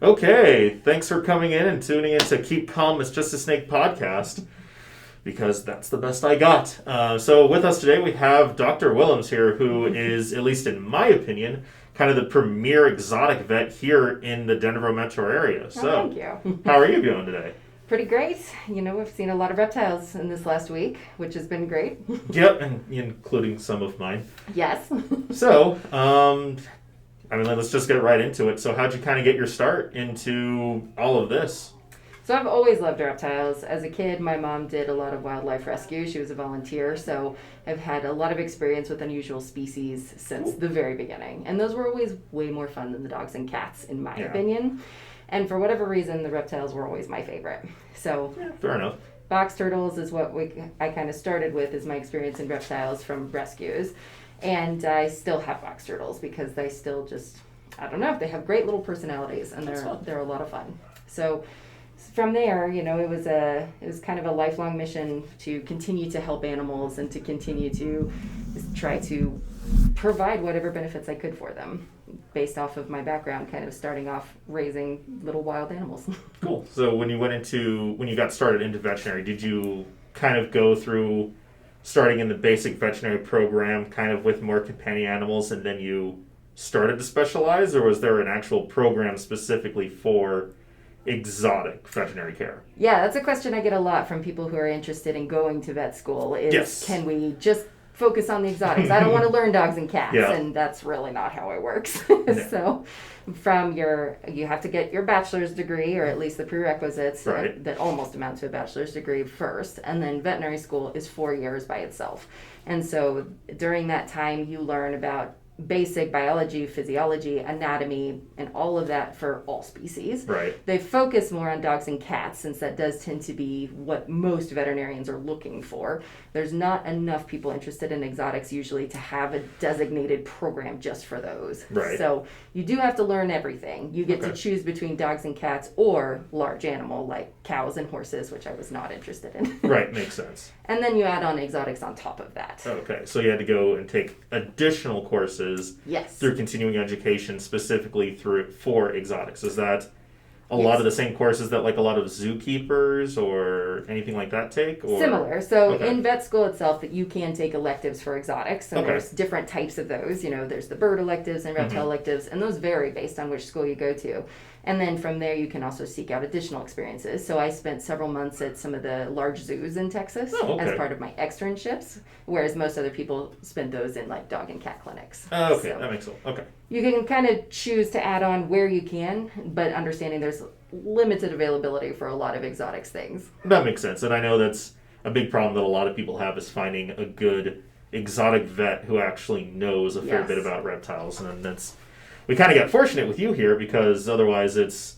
Okay, thanks for coming in and tuning in to Keep Calm, It's Just a Snake podcast, because that's the best I got. So with us today we have Dr. Willems here, who is, at least in my opinion, kind of the premier exotic vet here in the Denver metro area. So, thank you. How are you doing today? Pretty great. You know, we've seen a lot of reptiles in this last week, which has been great. Yep, and including some of mine. Yes. So, let's just get right into it. So how'd you kind of get your start into all of this? So I've always loved reptiles. As a kid, my mom did a lot of wildlife rescue. She was a volunteer, so I've had a lot of experience with unusual species since the very beginning. And those were always way more fun than the dogs and cats, in my opinion. And for whatever reason, the reptiles were always my favorite. So fair enough. Box turtles is what I kind of started with, is my experience in reptiles from rescues. And I still have box turtles because they still just, I don't know, they have great little personalities and they're a lot of fun. So from there, you know, it was kind of a lifelong mission to continue to help animals and to continue to try to provide whatever benefits I could for them based off of my background, kind of starting off raising little wild animals. Cool. So when you got started into veterinary, did you kind of go through starting in the basic veterinary program kind of with more companion animals and then you started to specialize, or was there an actual program specifically for exotic veterinary care? Yeah, that's a question I get a lot from people who are interested in going to vet school is, Can we just focus on the exotics? I don't want to learn dogs and cats, and that's really not how it works. So you have to get your bachelor's degree, or at least the prerequisites that almost amount to a bachelor's degree first, and then veterinary school is 4 years by itself. And so during that time you learn about basic biology, physiology, anatomy, and all of that for all species. Right. They focus more on dogs and cats since that does tend to be what most veterinarians are looking for. There's not enough people interested in exotics usually to have a designated program just for those. Right. So you do have to learn everything. You get to choose between dogs and cats or large animal like cows and horses, which I was not interested in. Right, makes sense. And then you add on exotics on top of that. Okay, so you had to go and take additional courses through continuing education specifically for exotics. Is that a lot of the same courses that like a lot of zookeepers or anything like that take? Or? Similar. So in vet school itself, that you can take electives for exotics, and there's different types of those. You know, there's the bird electives and reptile electives, and those vary based on which school you go to. And then from there, you can also seek out additional experiences. So I spent several months at some of the large zoos in Texas as part of my externships, whereas most other people spend those in like dog and cat clinics. So that makes sense. Okay. You can kind of choose to add on where you can, but understanding there's limited availability for a lot of exotics things. That makes sense. And I know that's a big problem that a lot of people have, is finding a good exotic vet who actually knows a fair bit about reptiles. And we kind of got fortunate with you here, because otherwise it's,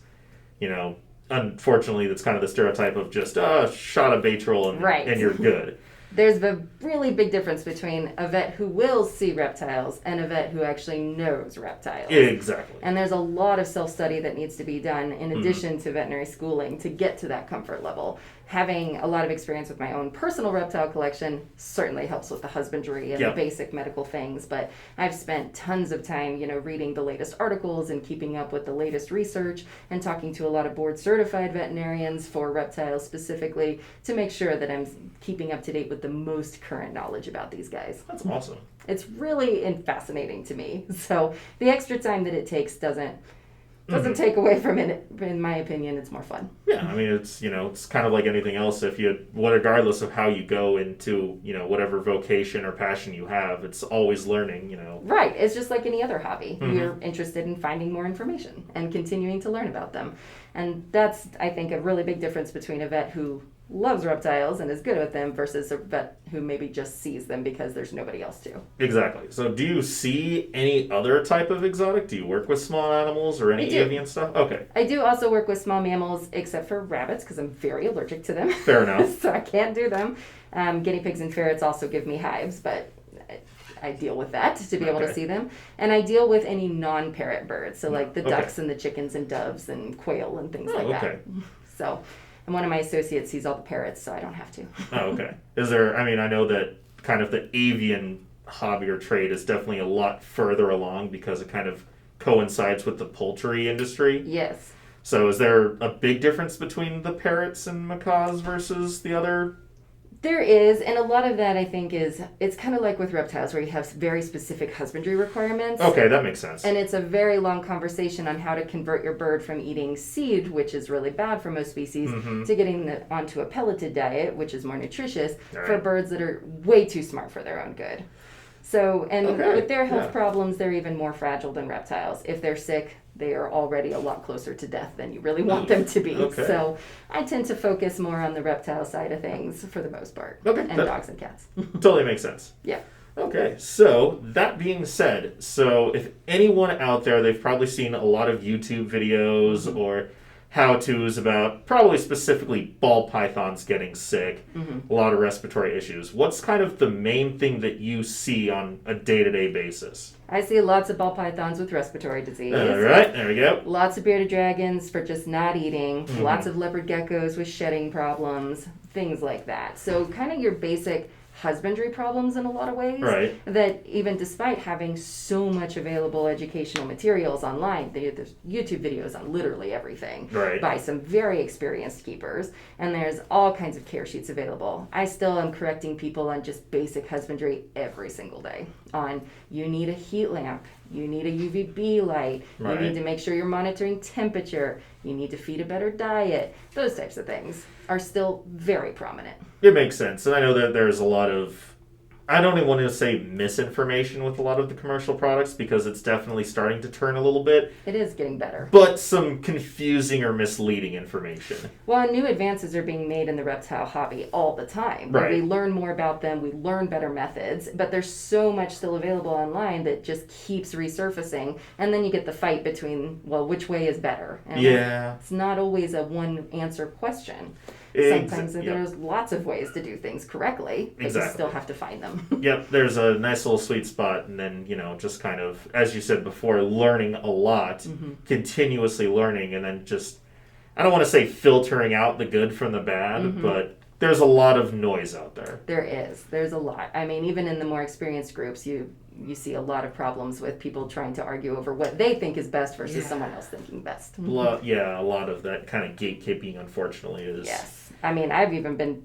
you know, unfortunately that's kind of the stereotype of just shot a Baytril and you're good. There's a really big difference between a vet who will see reptiles and a vet who actually knows reptiles. Exactly. And there's a lot of self-study that needs to be done in addition to veterinary schooling to get to that comfort level. Having a lot of experience with my own personal reptile collection certainly helps with the husbandry and the basic medical things, but I've spent tons of time, you know, reading the latest articles and keeping up with the latest research and talking to a lot of board-certified veterinarians for reptiles specifically to make sure that I'm keeping up to date with the most current knowledge about these guys. That's awesome. It's really fascinating to me. So the extra time that it takes doesn't take away from it. In my opinion, it's more fun. Yeah, I mean, it's, you know, it's kind of like anything else. Regardless of how you go into, you know, whatever vocation or passion you have, it's always learning, you know. Right. It's just like any other hobby. You're interested in finding more information and continuing to learn about them. And that's, I think, a really big difference between a vet who loves reptiles and is good with them versus a vet who maybe just sees them because there's nobody else to. Exactly. So do you see any other type of exotic? Do you work with small animals or any avian stuff? Okay. I do also work with small mammals except for rabbits because I'm very allergic to them. Fair enough. So I can't do them. Guinea pigs and ferrets also give me hives, but I deal with that to be able to see them. And I deal with any non-parrot birds, so like the ducks and the chickens and doves and quail and things like that. So... And one of my associates sees all the parrots, so I don't have to. Okay. I know that kind of the avian hobby or trade is definitely a lot further along because it kind of coincides with the poultry industry. Yes. So is there a big difference between the parrots and macaws versus the other? There is, and a lot of that I think it's kind of like with reptiles where you have very specific husbandry requirements. Okay, that makes sense. And it's a very long conversation on how to convert your bird from eating seed, which is really bad for most species, to getting onto a pelleted diet, which is more nutritious, for birds that are way too smart for their own good. So, and with their health problems, they're even more fragile than reptiles. If they're sick, they are already a lot closer to death than you really want them to be. So I tend to focus more on the reptile side of things for the most part. And dogs and cats. Totally makes sense. Yeah. Okay, so that being said, so if anyone out there, they've probably seen a lot of YouTube videos or how-tos about probably specifically ball pythons getting sick, a lot of respiratory issues. What's kind of the main thing that you see on a day-to-day basis? I see lots of ball pythons with respiratory disease. All right, there we go. Lots of bearded dragons for just not eating. Lots of leopard geckos with shedding problems, things like that. So kind of your basic husbandry problems in a lot of ways. Right. That even despite having so much available educational materials online, there's YouTube videos on literally everything by some very experienced keepers, and there's all kinds of care sheets available. I still am correcting people on just basic husbandry every single day on you need a heat lamp, you need a UVB light, you need to make sure you're monitoring temperature, you need to feed a better diet. Those types of things are still very prominent. It makes sense. And I know that there's a lot of, I don't even want to say misinformation with a lot of the commercial products because it's definitely starting to turn a little bit. It is getting better. But some confusing or misleading information. Well, and new advances are being made in the reptile hobby all the time. We learn more about them, we learn better methods, but there's so much still available online that just keeps resurfacing. And then you get the fight between, well, which way is better? And it's not always a one answer question. Sometimes there's lots of ways to do things correctly, but you still have to find them. There's a nice little sweet spot, and then, just kind of, as you said before, learning a lot, continuously learning, and then just, I don't want to say filtering out the good from the bad, but there's a lot of noise out there. There is. There's a lot. I mean, even in the more experienced groups, you see a lot of problems with people trying to argue over what they think is best versus someone else thinking best. A lot of that kind of gatekeeping, unfortunately, is... Yes. I mean, I've even been...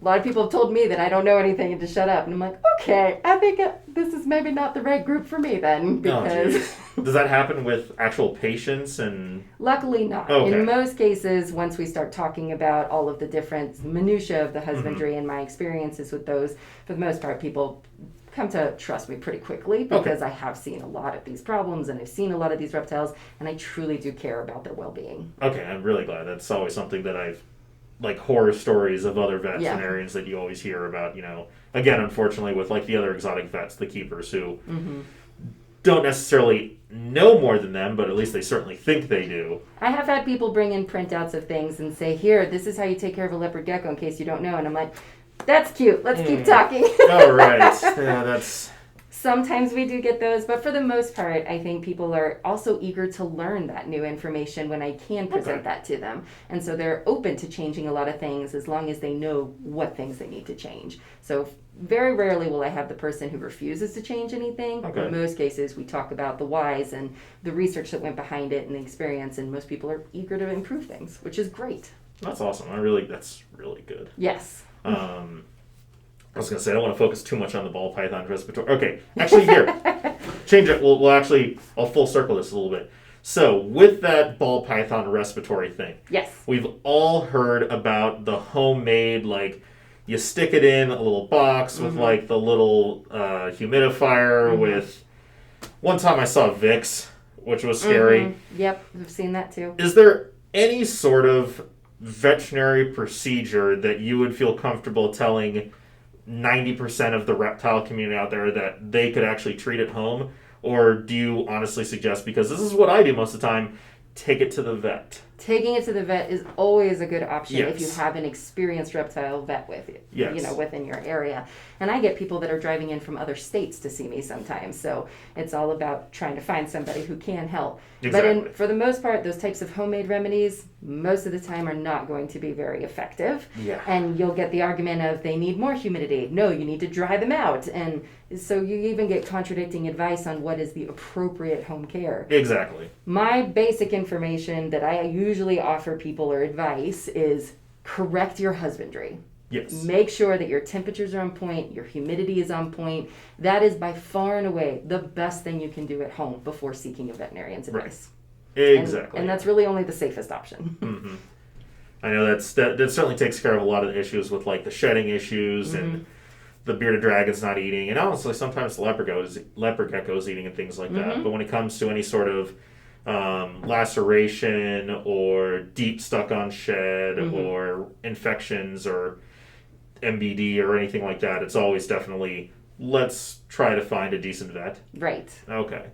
A lot of people have told me that I don't know anything and to shut up. And I'm like, okay, I think this is maybe not the right group for me then. Because does that happen with actual patients? And luckily not. In most cases, once we start talking about all of the different minutiae of the husbandry and my experiences with those, for the most part, people come to trust me pretty quickly because I have seen a lot of these problems and I've seen a lot of these reptiles and I truly do care about their well-being. Okay, I'm really glad. That's always something that I've, like horror stories of other veterinarians that you always hear about, again, unfortunately with like the other exotic vets, the keepers who don't necessarily know more than them, but at least they certainly think they do. I have had people bring in printouts of things and say, here, this is how you take care of a leopard gecko in case you don't know. And I'm like, that's cute. Let's keep talking. Oh, right. Yeah, that's... Sometimes we do get those, but for the most part, I think people are also eager to learn that new information when I can present that to them. And so they're open to changing a lot of things as long as they know what things they need to change. So very rarely will I have the person who refuses to change anything. In most cases, we talk about the whys and the research that went behind it and the experience, and most people are eager to improve things, which is great. That's awesome. That's really good. Yes. I was going to say, I don't want to focus too much on the ball python respiratory. Okay, actually here, change it. I'll full circle this a little bit. So with that ball python respiratory thing, we've all heard about the homemade, like, you stick it in a little box with like the little humidifier with, one time I saw Vicks, which was scary. Yep, I've seen that too. Is there any sort of veterinary procedure that you would feel comfortable telling 90% of the reptile community out there that they could actually treat at home? Or do you honestly suggest, because this is what I do most of the time, take it to the vet? Taking it to the vet is always a good option if you have an experienced reptile vet with you, within your area. And I get people that are driving in from other states to see me sometimes. So it's all about trying to find somebody who can help. Exactly. But for the most part, those types of homemade remedies, most of the time are not going to be very effective. Yeah. And you'll get the argument of they need more humidity. No, you need to dry them out. And so you even get contradicting advice on what is the appropriate home care. Exactly. My basic information that I usually offer people or advice is correct your husbandry. Yes. Make sure that your temperatures are on point, your humidity is on point. That is by far and away the best thing you can do at home before seeking a veterinarian's advice. Right. Exactly. And that's really only the safest option. Mm-hmm. I know that certainly takes care of a lot of the issues with like the shedding issues and the bearded dragons not eating, and honestly sometimes the leopard geckos eating and things like that. But when it comes to any sort of laceration or deep stuck on shed or infections or MBD or anything like that, it's always definitely let's try to find a decent vet. Right. Okay.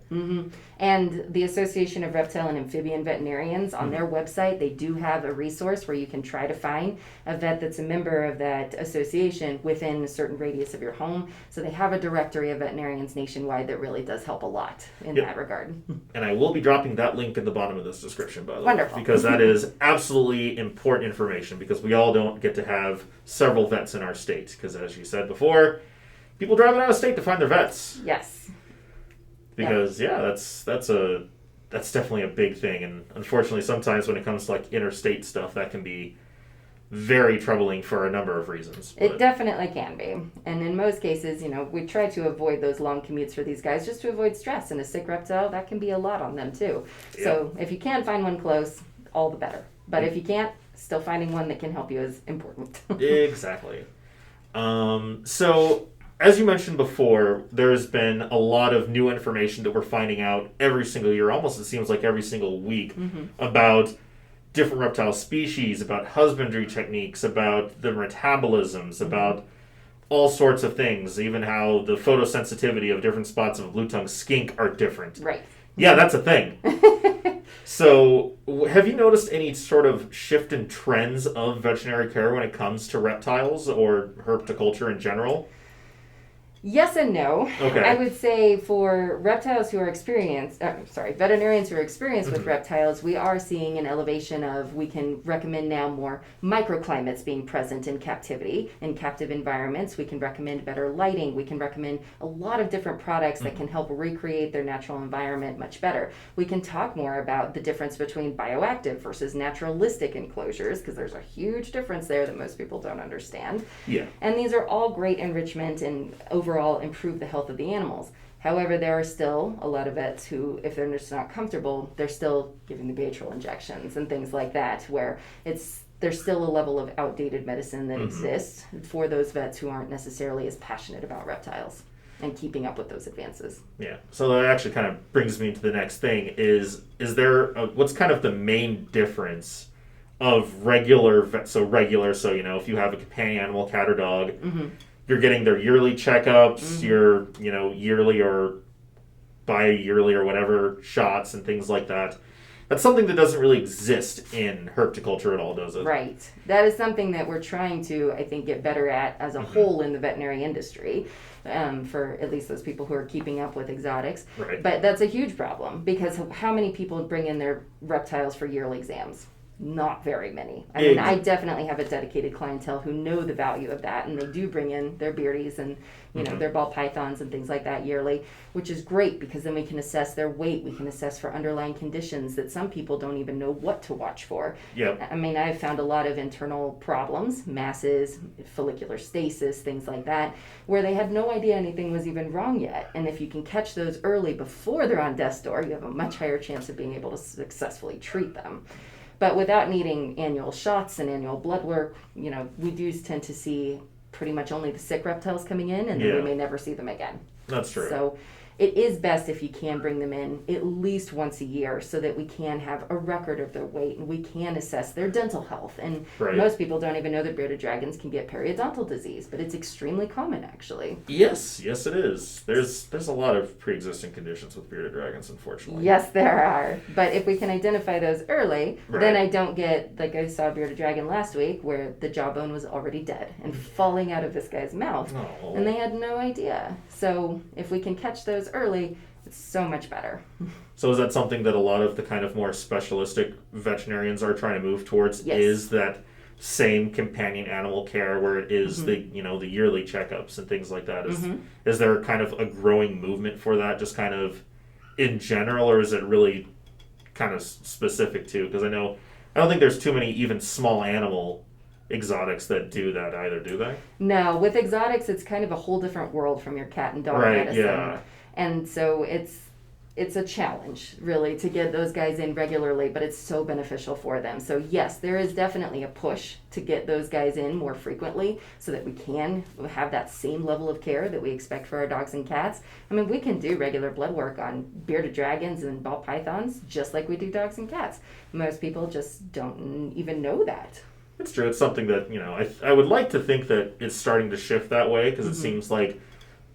And the Association of Reptile and Amphibian Veterinarians, on their website, they do have a resource where you can try to find a vet that's a member of that association within a certain radius of your home. So they have a directory of veterinarians nationwide that really does help a lot in that regard. And I will be dropping that link in the bottom of this description, by the way. Wonderful. Because that is absolutely important information, because we all don't get to have several vets in our state. Because as you said before, people driving out of state to find their vets. Yes. Because that's definitely a big thing, and unfortunately sometimes when it comes to like interstate stuff, that can be very troubling for a number of reasons. It definitely can be. And in most cases, we try to avoid those long commutes for these guys just to avoid stress. And a sick reptile, that can be a lot on them too. Yep. So if you can find one close, all the better. But if you can't, still finding one that can help you is important. Exactly. So as you mentioned before, there's been a lot of new information that we're finding out every single year, almost it seems like every single week, about different reptile species, about husbandry techniques, about the metabolisms, about all sorts of things, even how the photosensitivity of different spots of a blue-tongued skink are different. Right. Yeah, that's a thing. So, have you noticed any sort of shift in trends of veterinary care when it comes to reptiles or herpetoculture in general? Yes and no. Okay. I would say for reptiles who are veterinarians who are experienced with reptiles, we are seeing an elevation of, we can recommend now more microclimates being present in captivity, in captive environments. We can recommend better lighting. We can recommend a lot of different products that can help recreate their natural environment much better. We can talk more about the difference between bioactive versus naturalistic enclosures, because there's a huge difference there that most people don't understand. Yeah. And these are all great enrichment and overall improve the health of the animals. However, there are still a lot of vets who, if they're just not comfortable, they're still giving the Baytril injections and things like that, where there's still a level of outdated medicine that exists for those vets who aren't necessarily as passionate about reptiles and keeping up with those advances. Yeah. So that actually kind of brings me to the next thing. Is there what's kind of the main difference of regular, so if you have a companion animal, cat or dog, you're getting their yearly checkups, your yearly or bi-yearly or whatever shots and things like that. That's something that doesn't really exist in herpetoculture at all, does it? Right. That is something that we're trying to, I think, get better at as a whole in the veterinary industry, for at least those people who are keeping up with exotics. Right. But that's a huge problem, because how many people bring in their reptiles for yearly exams? Not very many. I mean, I definitely have a dedicated clientele who know the value of that, and they do bring in their beardies and their ball pythons and things like that yearly, which is great, because then we can assess their weight, we can assess for underlying conditions that some people don't even know what to watch for. Yep. I mean, I've found a lot of internal problems, masses, follicular stasis, things like that, where they had no idea anything was even wrong yet. And if you can catch those early before they're on death's door, you have a much higher chance of being able to successfully treat them. But without needing annual shots and annual blood work, we do tend to see pretty much only the sick reptiles coming in, and then we may never see them again. That's true. So it is best if you can bring them in at least once a year, so that we can have a record of their weight and we can assess their dental health. And most people don't even know that bearded dragons can get periodontal disease, but it's extremely common, actually. Yes, it is. There's a lot of pre-existing conditions with bearded dragons, unfortunately. Yes, there are. But if we can identify those early, then I don't get, like I saw a bearded dragon last week, where the jawbone was already dead and falling out of this guy's mouth. Oh. And they had no idea. So if we can catch those early, it's so much better. So is that something that a lot of the kind of more specialistic veterinarians are trying to move towards? Yes. Is that same companion animal care where it is the yearly checkups and things like that? Is there kind of a growing movement for that, just kind of in general, or is it really kind of specific to? Because I know I don't think there's too many even small animal exotics that do that either, do they? No, with exotics, it's kind of a whole different world from your cat and dog medicine. Yeah. And so it's a challenge, really, to get those guys in regularly, but it's so beneficial for them. So yes, there is definitely a push to get those guys in more frequently so that we can have that same level of care that we expect for our dogs and cats. I mean, we can do regular blood work on bearded dragons and ball pythons just like we do dogs and cats. Most people just don't even know that. It's true. It's something that, I would like to think that it's starting to shift that way, because it seems like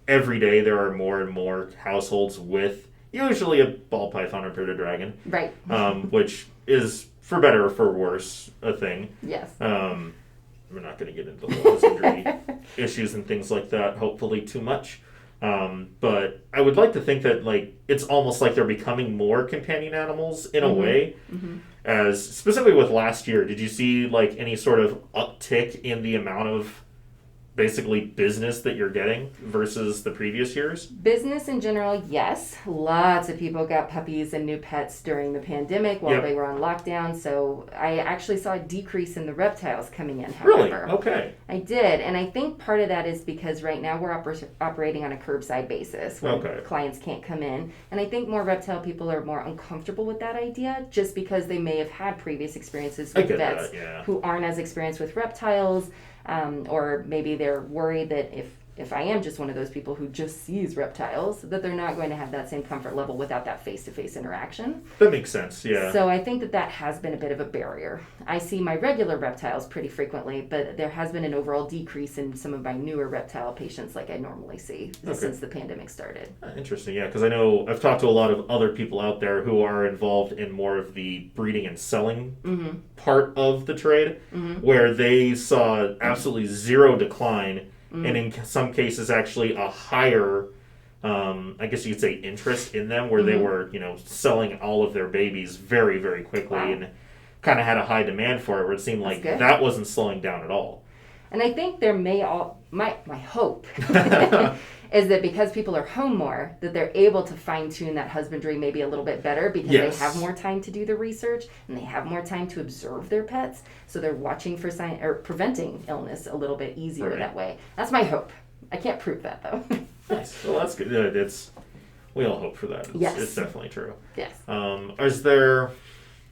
every day there are more and more households with usually a ball python or bearded dragon. Right. Which is, for better or for worse, a thing. Yes. We're not going to get into the whole husbandry issues and things like that, hopefully, too much. But I would like to think that, it's almost like they're becoming more companion animals in a way. As specifically with last year, did you see, any sort of uptick in the amount of basically business that you're getting versus the previous years? Business in general, yes. Lots of people got puppies and new pets during the pandemic while they were on lockdown. So I actually saw a decrease in the reptiles coming in, however. Really? Okay. I did. And I think part of that is because right now we're operating on a curbside basis when clients can't come in. And I think more reptile people are more uncomfortable with that idea just because they may have had previous experiences with vets who aren't as experienced with reptiles. Or maybe they're worried that if I am just one of those people who just sees reptiles, that they're not going to have that same comfort level without that face-to-face interaction. That makes sense, yeah. So I think that has been a bit of a barrier. I see my regular reptiles pretty frequently, but there has been an overall decrease in some of my newer reptile patients like I normally see since the pandemic started. Interesting, yeah, because I know I've talked to a lot of other people out there who are involved in more of the breeding and selling part of the trade, where they saw absolutely zero decline and in some cases actually a higher, I guess you could say, interest in them, where they were, selling all of their babies very, very quickly and kind of had a high demand for it, where it seemed like that wasn't slowing down at all. And I think there my hope is that because people are home more, that they're able to fine-tune that husbandry maybe a little bit better because they have more time to do the research and they have more time to observe their pets. So they're watching for preventing illness a little bit easier that way. That's my hope. I can't prove that, though. Nice. Well, that's good. We all hope for that. It's definitely true. Yes. Is there... I'm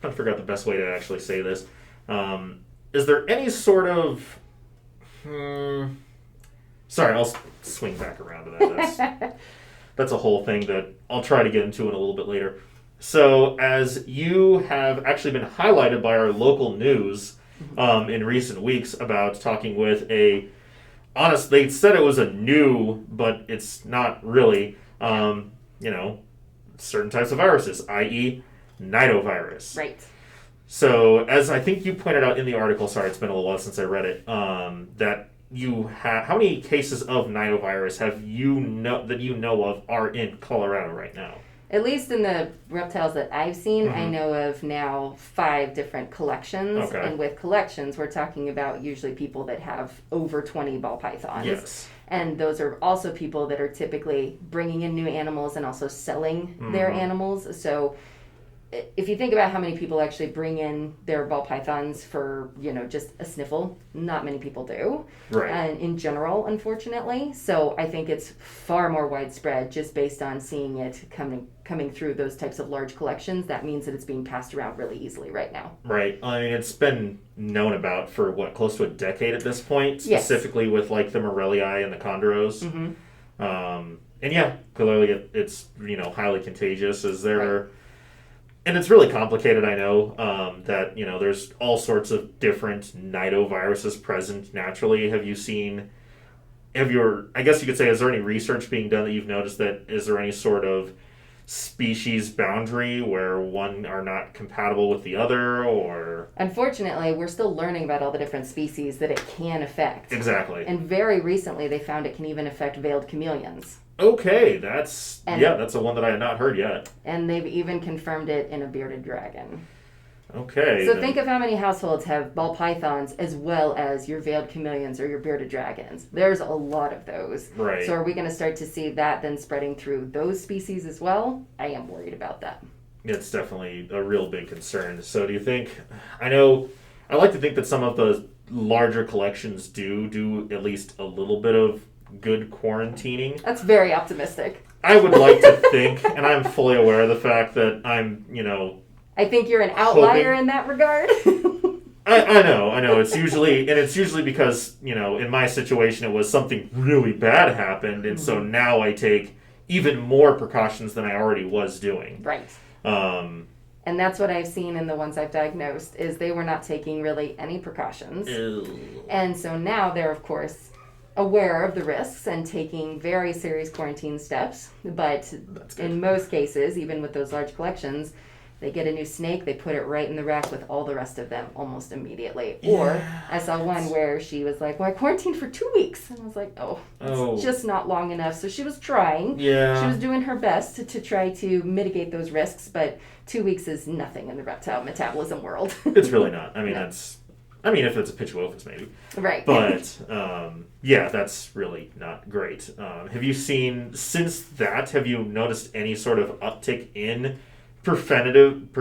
trying to figure out the best way to actually say this. Is there any sort of... Sorry, I'll swing back around to that. That's a whole thing that I'll try to get into in a little bit later. So, as you have actually been highlighted by our local news in recent weeks about talking with they said it was a new, but it's not really, certain types of viruses, i.e. nidovirus. Right. So, as I think you pointed out in the article, sorry, it's been a little while since I read it, that you have, how many cases of nidovirus have you know of are in Colorado right now? At least in the reptiles that I've seen, I know of now 5 different collections. Okay. And with collections, we're talking about usually people that have over 20 ball pythons. Yes. And those are also people that are typically bringing in new animals and also selling their animals. So if you think about how many people actually bring in their ball pythons for, just a sniffle, not many people do. Right. And in general, unfortunately. So I think it's far more widespread just based on seeing it coming through those types of large collections. That means that it's being passed around really easily right now. Right. I mean, it's been known about for, close to a decade at this point, specifically with, the Morellii and the Chondros. And yeah, clearly it's, highly contagious. Is there... Right. And it's really complicated, I know, that, there's all sorts of different nidoviruses present naturally. I guess you could say, is there any research being done that you've noticed is there any sort of species boundary where one are not compatible with the other, or... Unfortunately, we're still learning about all the different species that it can affect. Exactly. And very recently, they found it can even affect veiled chameleons. Okay, that's the one that I had not heard yet. And they've even confirmed it in a bearded dragon. Okay. So think of how many households have ball pythons as well as your veiled chameleons or your bearded dragons. There's a lot of those. Right. So are we going to start to see that then spreading through those species as well? I am worried about that. it's definitely a real big concern. So do you think, I like to think that some of the larger collections do at least a little bit of good quarantining. That's very optimistic. I would like to think, and I'm fully aware of the fact that I'm, I think you're an outlier in that regard. I know. It's usually because, in my situation, it was something really bad happened, and so now I take even more precautions than I already was doing. Right. And that's what I've seen in the ones I've diagnosed, is they were not taking really any precautions. Ew. And so now they're, of course, aware of the risks and taking very serious quarantine steps. But in most cases, even with those large collections, they get a new snake, they put it right in the rack with all the rest of them almost immediately. Yeah. Or I saw one where she was like, well, I quarantined for 2 weeks. And I was like, it's just not long enough. So she was trying. Yeah. She was doing her best to try to mitigate those risks, but 2 weeks is nothing in the reptile metabolism world. It's really not. I mean, if it's a Pituophis, maybe. Right. But, that's really not great. Have you seen, since that, have you noticed any sort of uptick in preventative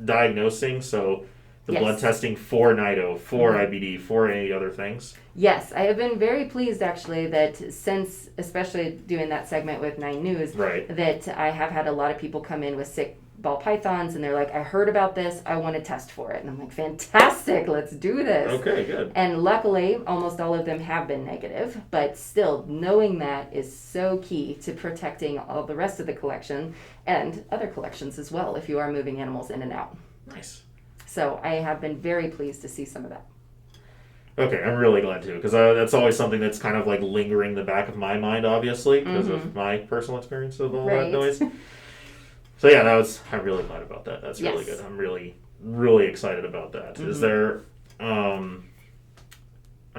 diagnosing? So the blood testing for NIDO, for IBD, for any other things? Yes, I have been very pleased actually that since, especially doing that segment with 9 News, that I have had a lot of people come in with sick ball pythons and they're like, I heard about this, I want to test for it. And I'm like, fantastic, let's do this. Okay, good. And luckily, almost all of them have been negative, but still, knowing that is so key to protecting all the rest of the collection and other collections as well if you are moving animals in and out. Nice. So I have been very pleased to see some of that. Okay, I'm really glad too, because that's always something that's kind of like lingering in the back of my mind, obviously, because of my personal experience of all that noise. So yeah, I'm really glad about that. That's really good. I'm really, really excited about that. Is there, I'm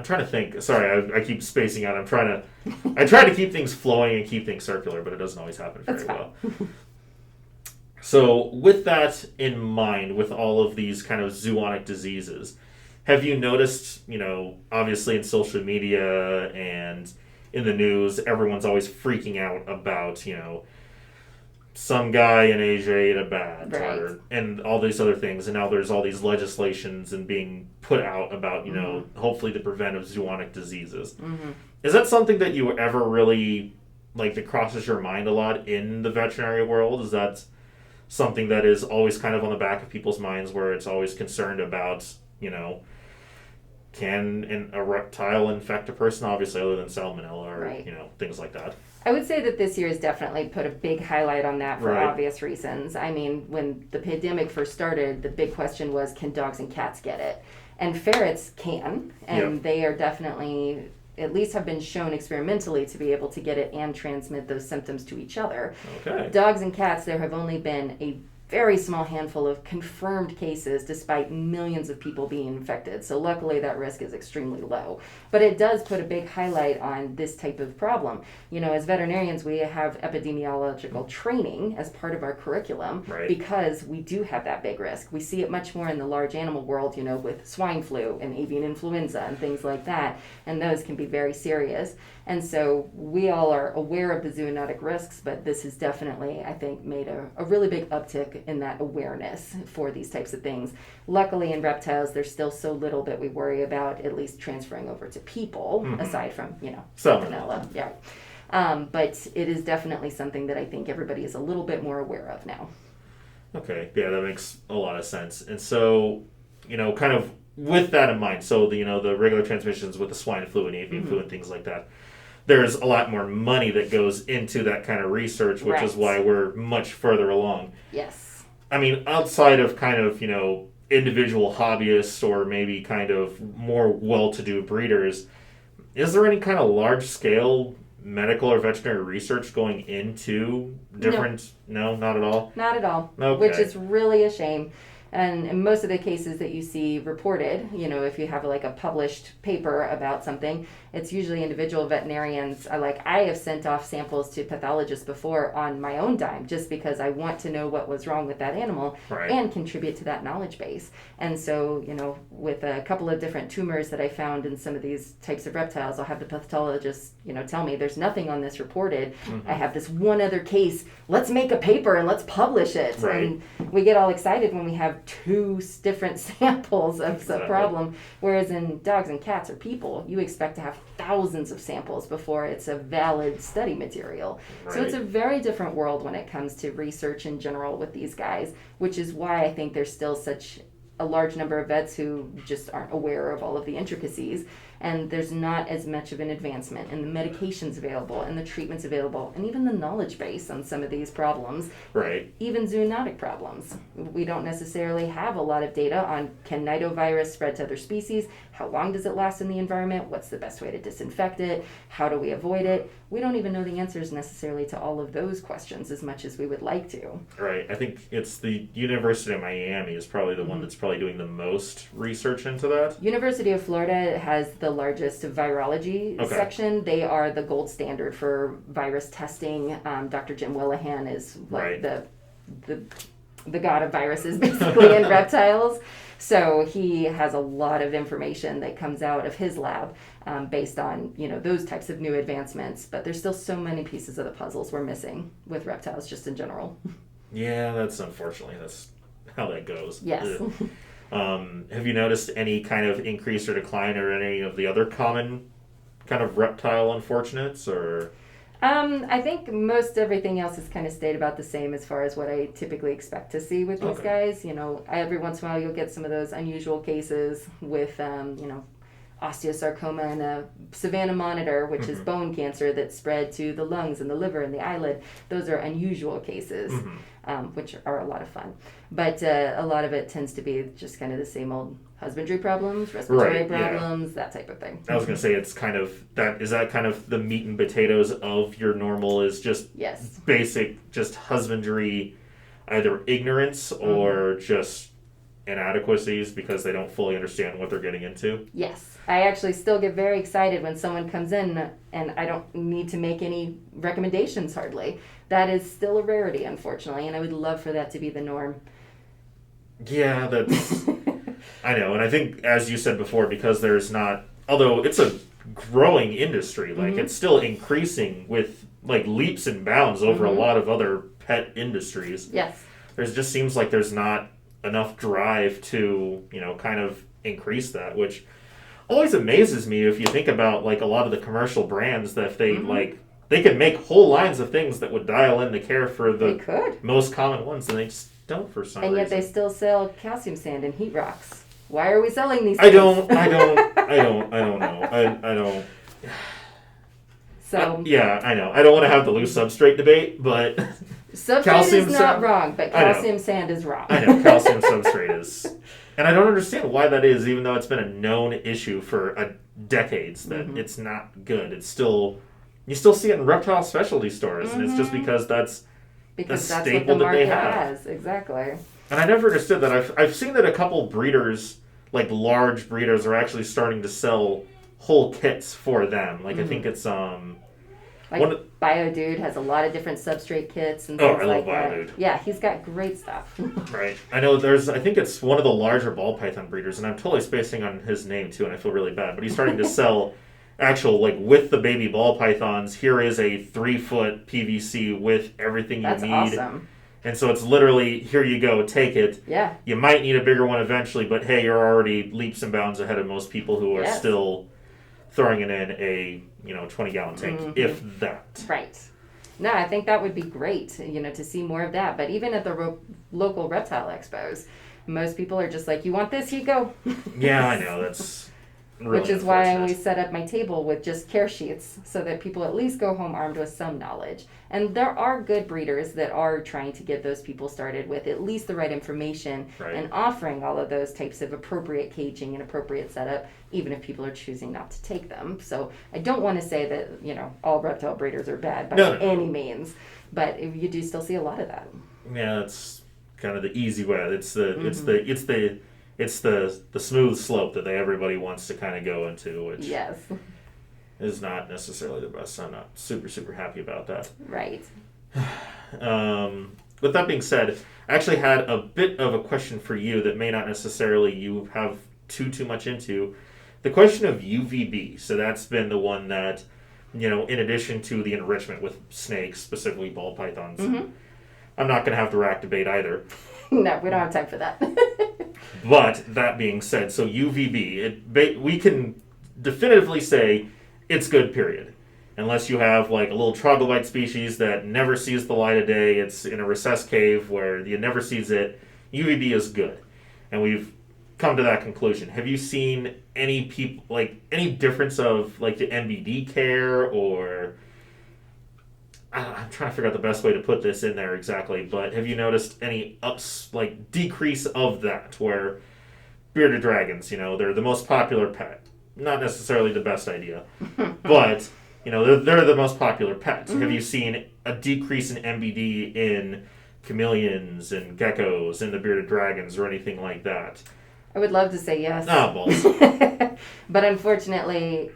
trying to think. Sorry, I keep spacing out. I try to keep things flowing and keep things circular, but it doesn't always happen very well. So with that in mind, with all of these kind of zoonotic diseases, have you noticed, obviously in social media and in the news, everyone's always freaking out about, some guy in Asia ate a bat, and all these other things, and now there's all these legislations and being put out about, hopefully to prevent of zoonotic diseases. Is that something that you ever really, that crosses your mind a lot in the veterinary world? Is that something that is always kind of on the back of people's minds, where it's always concerned about, can a reptile infect a person, obviously, other than salmonella or, things like that? I would say that this year has definitely put a big highlight on that for obvious reasons. I mean, when the pandemic first started, the big question was, can dogs and cats get it? And ferrets can, and they are definitely, at least have been shown experimentally to be able to get it and transmit those symptoms to each other. Okay. Dogs and cats, there have only been a very small handful of confirmed cases despite millions of people being infected. So luckily that risk is extremely low. But it does put a big highlight on this type of problem. As veterinarians, we have epidemiological training as part of our curriculum because we do have that big risk. We see it much more in the large animal world, with swine flu and avian influenza and things like that. And those can be very serious. And so we all are aware of the zoonotic risks, but this has definitely, I think, made a really big uptick in that awareness for these types of things. Luckily, in reptiles, there's still so little that we worry about, at least transferring over to people, aside from, salmonella. Yeah. But it is definitely something that I think everybody is a little bit more aware of now. Okay. Yeah, that makes a lot of sense. And so, kind of with that in mind, so the regular transmissions with the swine flu and avian flu and things like that, there's a lot more money that goes into that kind of research, which is why we're much further along. Yes. I mean, outside of kind of, individual hobbyists or maybe kind of more well-to-do breeders, is there any kind of large-scale medical or veterinary research going into different... No, not at all? Not at all, okay. Which is really a shame. And in most of the cases that you see reported, if you have like a published paper about something, it's usually individual veterinarians. I have sent off samples to pathologists before on my own dime, just because I want to know what was wrong with that animal and contribute to that knowledge base. And so, with a couple of different tumors that I found in some of these types of reptiles, I'll have the pathologist, tell me there's nothing on this reported. I have this one other case. Let's make a paper and let's publish it. And we get all excited when we have 2 different samples of the problem. Whereas in dogs and cats or people, you expect to have thousands of samples before it's a valid study material. So it's a very different world when it comes to research in general with these guys, which is why I think there's still such a large number of vets who just aren't aware of all of the intricacies, and there's not as much of an advancement in the medications available and the treatments available and even the knowledge base on some of these problems, even zoonotic problems. We don't necessarily have a lot of data on, can nidovirus spread to other species? How long does it last in the environment? What's the best way to disinfect it? How do we avoid it? We don't even know the answers necessarily to all of those questions as much as we would like to. Right. I think it's the University of Miami is probably the one that's probably doing the most research into that. University of Florida has the largest virology section. They are the gold standard for virus testing. Dr. Jim Willihan is the god of viruses basically in reptiles. So he has a lot of information that comes out of his lab based on, those types of new advancements. But there's still so many pieces of the puzzles we're missing with reptiles just in general. Yeah, that's how that goes. Yes. Have you noticed any kind of increase or decline or any of the other common kind of reptile unfortunates or... I think most everything else has kind of stayed about the same as far as what I typically expect to see with these guys. Every once in a while you'll get some of those unusual cases with, osteosarcoma and a savanna monitor, which is bone cancer that spread to the lungs and the liver and the eyelid. Those are unusual cases, which are a lot of fun. But a lot of it tends to be just kind of the same old husbandry problems, respiratory problems, that type of thing. I was going to say it's kind of that. Is that kind of the meat and potatoes of your normal is just basic, just husbandry, either ignorance or just inadequacies because they don't fully understand what they're getting into? Yes. I actually still get very excited when someone comes in and I don't need to make any recommendations hardly. That is still a rarity, unfortunately, and I would love for that to be the norm. Yeah, that's... I know, and I think, as you said before, because there's not... Although it's a growing industry, it's still increasing with, leaps and bounds over a lot of other pet industries. Yes. There just seems like there's not enough drive to, kind of increase that, which always amazes me if you think about, a lot of the commercial brands that if they, they could make whole lines of things that would dial in the care for the most common ones, and they just don't for some reason. And yet they still sell calcium sand and heat rocks. Why are we selling these I things? don't know. I don't. So yeah, I know. I don't want to have the loose substrate debate, but substrate is not wrong, but calcium sand is wrong. I know calcium substrate is, and I don't understand why that is, even though it's been a known issue for decades that it's not good. It's still you still see it in reptile specialty stores, and it's just because that's the staple what the that they market have. has. Exactly. And I never understood that. I've seen that a couple breeders, large breeders, are actually starting to sell whole kits for them. I think it's BioDude has a lot of different substrate kits and things I love BioDude. Yeah, he's got great stuff. Right. I know I think it's one of the larger ball python breeders, and I'm totally spacing on his name too, and I feel really bad, but he's starting to sell actual, with the baby ball pythons, here is a 3-foot PVC with everything you need. That's awesome. And so it's literally, here you go, take it. Yeah. You might need a bigger one eventually, but hey, you're already leaps and bounds ahead of most people who are still throwing it in a 20-gallon tank, if that. Right. No, I think that would be great, to see more of that. But even at the local reptile expos, most people are just like, you want this? Here you go. Yeah, I know. That's really which is why I always set up my table with just care sheets so that people at least go home armed with some knowledge. And there are good breeders that are trying to get those people started with at least the right information and offering all of those types of appropriate caging and appropriate setup, even if people are choosing not to take them. So I don't want to say that, all reptile breeders are bad by any means, but you do still see a lot of that. Yeah, kind of the easy way. It's the smooth slope that everybody wants to kind of go into, which is not necessarily the best. I'm not super happy about that. Right. With that being said, I actually had a bit of a question for you that may not necessarily you have too much into. The question of UVB. So that's been the one that, in addition to the enrichment with snakes, specifically ball pythons, I'm not going to have to rack debate either. No, we don't have time for that. But that being said, so UVB, we can definitively say it's good, period. Unless you have like a little troglodyte species that never sees the light of day, it's in a recessed cave where you never sees it, UVB is good. And we've come to that conclusion. Have you seen any people, like any difference of like the NBD care, or I'm trying to figure out the best way to put this in there exactly, but have you noticed any decrease of that, where bearded dragons, they're the most popular pet. Not necessarily the best idea, but they're the most popular pet. Have you seen a decrease in NBD in chameleons and geckos and the bearded dragons or anything like that? I would love to say yes. Ah, balls. But unfortunately,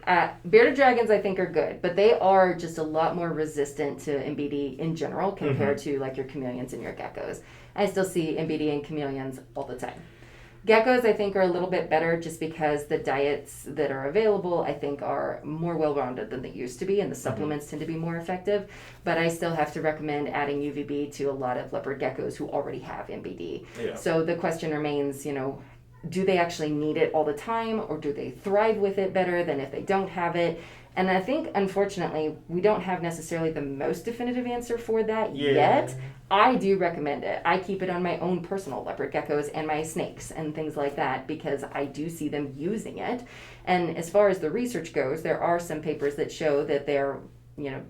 bearded dragons I think are good, but they are just a lot more resistant to NBD in general compared to like your chameleons and your geckos. I still see NBD in chameleons all the time. Geckos, I think, are a little bit better just because the diets that are available, I think, are more well-rounded than they used to be, and the supplements tend to be more effective. But I still have to recommend adding UVB to a lot of leopard geckos who already have NBD. Yeah. So the question remains, do they actually need it all the time, or do they thrive with it better than if they don't have it? And I think, unfortunately, we don't have necessarily the most definitive answer for that yet. I do recommend it. I keep it on my own personal leopard geckos and my snakes and things like that because I do see them using it. And as far as the research goes, there are some papers that show that their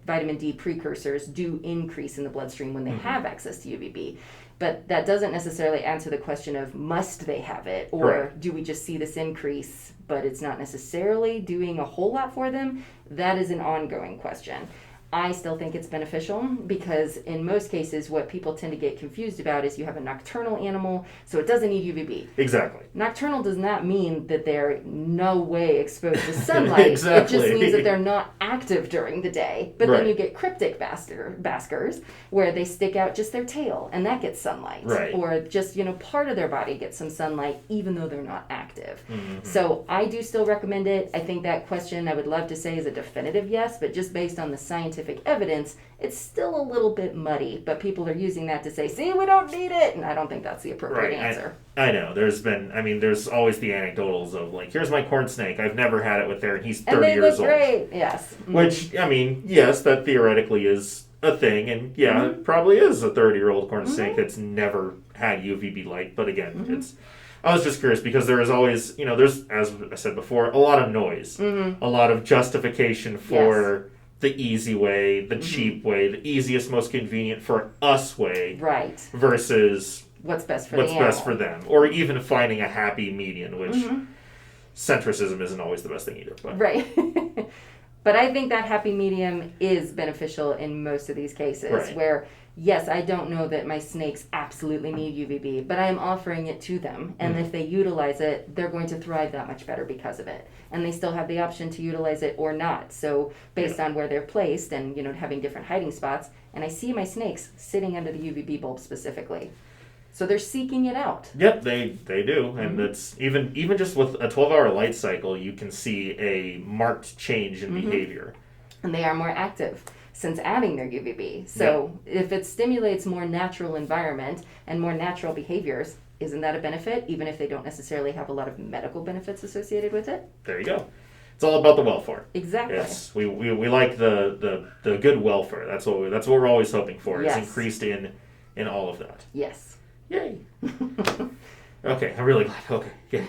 vitamin D precursors do increase in the bloodstream when they have access to UVB. But that doesn't necessarily answer the question of must they have it, or do we just see this increase, but it's not necessarily doing a whole lot for them? That is an ongoing question. I still think it's beneficial because in most cases what people tend to get confused about is you have a nocturnal animal, so it doesn't need UVB. Exactly. Nocturnal does not mean that they're no way exposed to sunlight. Exactly. It just means that they're not active during the day. But then you get cryptic baskers where they stick out just their tail and that gets sunlight. Right. Or just, part of their body gets some sunlight even though they're not active. So I do still recommend it. I think that question I would love to say is a definitive yes, but just based on the scientific evidence, it's still a little bit muddy, but people are using that to say, see, we don't need it, and I don't think that's the appropriate answer. I know. There's always the anecdotals of, like, here's my corn snake, I've never had it with there, and he's 30 years old. And they look great, yes. Which, yes, that theoretically is a thing, and it probably is a 30-year-old corn snake that's never had UVB light, but again, I was just curious because there is always, there's, as I said before, a lot of noise, a lot of justification for the easy way, the cheap way, the easiest, most convenient for us way. Right. Versus what's best for them. Or even finding a happy median, which centricism isn't always the best thing either. But. Right. But I think that happy medium is beneficial in most of these cases where, yes, I don't know that my snakes absolutely need UVB, but I am offering it to them. And if they utilize it, they're going to thrive that much better because of it. And they still have the option to utilize it or not. So based on where they're placed and, having different hiding spots, and I see my snakes sitting under the UVB bulb specifically. So they're seeking it out. Yep, they do. And it's even just with a 12-hour light cycle, you can see a marked change in behavior. And they are more active since adding their UVB. So if it stimulates more natural environment and more natural behaviors, isn't that a benefit, even if they don't necessarily have a lot of medical benefits associated with it? There you go. It's all about the welfare. Exactly. Yes, we like the good welfare. That's what we're always hoping for. It's increased in all of that. Yes. Yay. Okay, I'm really glad. Okay, yeah.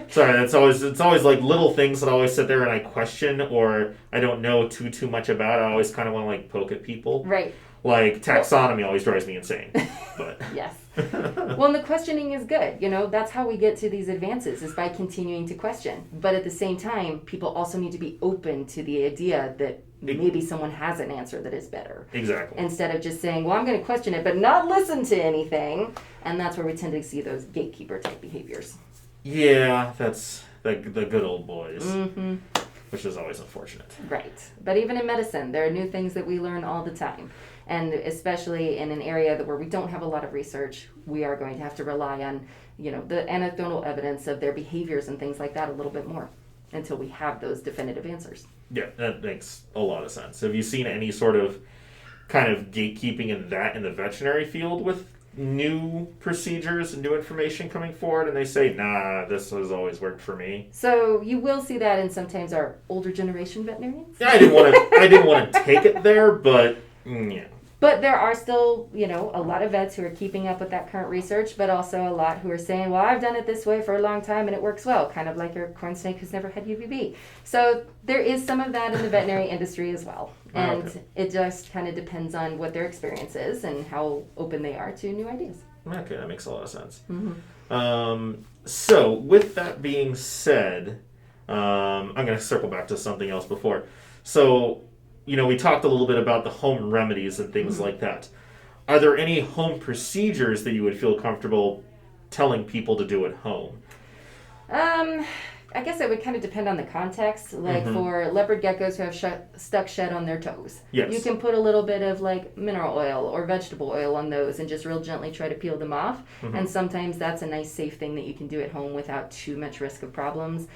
Sorry, it's always like little things that I always sit there and I question or I don't know too much about. I always kind of want to like poke at people. Right. Like, taxonomy always drives me insane. But yes. Well, and the questioning is good. That's how we get to these advances, is by continuing to question. But at the same time, people also need to be open to the idea that maybe someone has an answer that is better. Exactly. Instead of just saying, well, I'm going to question it, but not listen to anything. And that's where we tend to see those gatekeeper type behaviors. Yeah, that's the good old boys. Mm-hmm. Which is always unfortunate. Right. But even in medicine, there are new things that we learn all the time. And especially in an area where we don't have a lot of research, we are going to have to rely on, the anecdotal evidence of their behaviors and things like that a little bit more until we have those definitive answers. Yeah, that makes a lot of sense. Have you seen any sort of kind of gatekeeping in the veterinary field with new procedures and new information coming forward, and they say, nah, this has always worked for me? So you will see that in sometimes our older generation veterinarians. Yeah, I didn't want to take it there, but yeah. But there are still, a lot of vets who are keeping up with that current research, but also a lot who are saying, well, I've done it this way for a long time and it works well, kind of like your corn snake who's never had UVB. So there is some of that in the veterinary industry as well. And It just kind of depends on what their experience is and how open they are to new ideas. Okay, that makes a lot of sense. Mm-hmm. So with that being said, I'm going to circle back to something else before. So, we talked a little bit about the home remedies and things like that. Are there any home procedures that you would feel comfortable telling people to do at home? I guess it would kind of depend on the context. Like for leopard geckos who have stuck shed on their toes, yes, you can put a little bit of mineral oil or vegetable oil on those and just real gently try to peel them off. And sometimes that's a nice safe thing that you can do at home without too much risk of problems.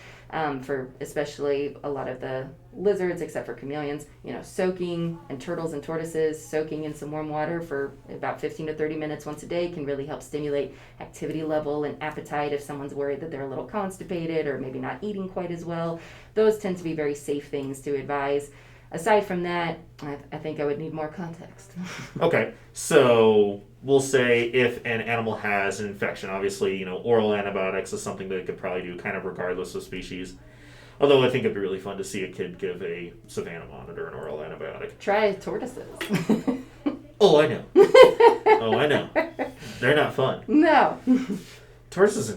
For especially a lot of the lizards, except for chameleons, soaking, and turtles and tortoises, soaking in some warm water for about 15 to 30 minutes once a day can really help stimulate activity level and appetite if someone's worried that they're a little constipated or maybe not eating quite as well. Those tend to be very safe things to advise. Aside from that, I think I would need more context. Okay, so we'll say if an animal has an infection, obviously, oral antibiotics is something that it could probably do kind of regardless of species. Although I think it'd be really fun to see a kid give a savanna monitor an oral antibiotic. Try tortoises. Oh, I know. They're not fun. No. Tortoises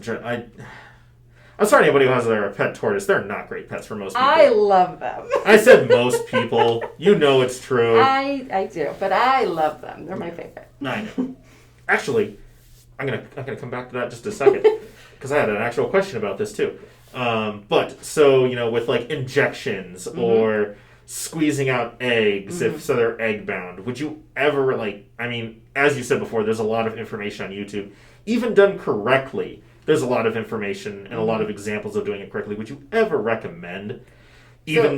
I'm sorry anybody who has their pet tortoise. They're not great pets for most people. I love them. I said most people. It's true. I do, but I love them. They're my favorite. I know. Actually, I'm gonna come back to that just a second because I had an actual question about this too. But so with injections or squeezing out eggs if they're egg bound, would you ever as you said before, there's a lot of information on YouTube, even done correctly. There's a lot of information and a lot of examples of doing it correctly. Would you ever recommend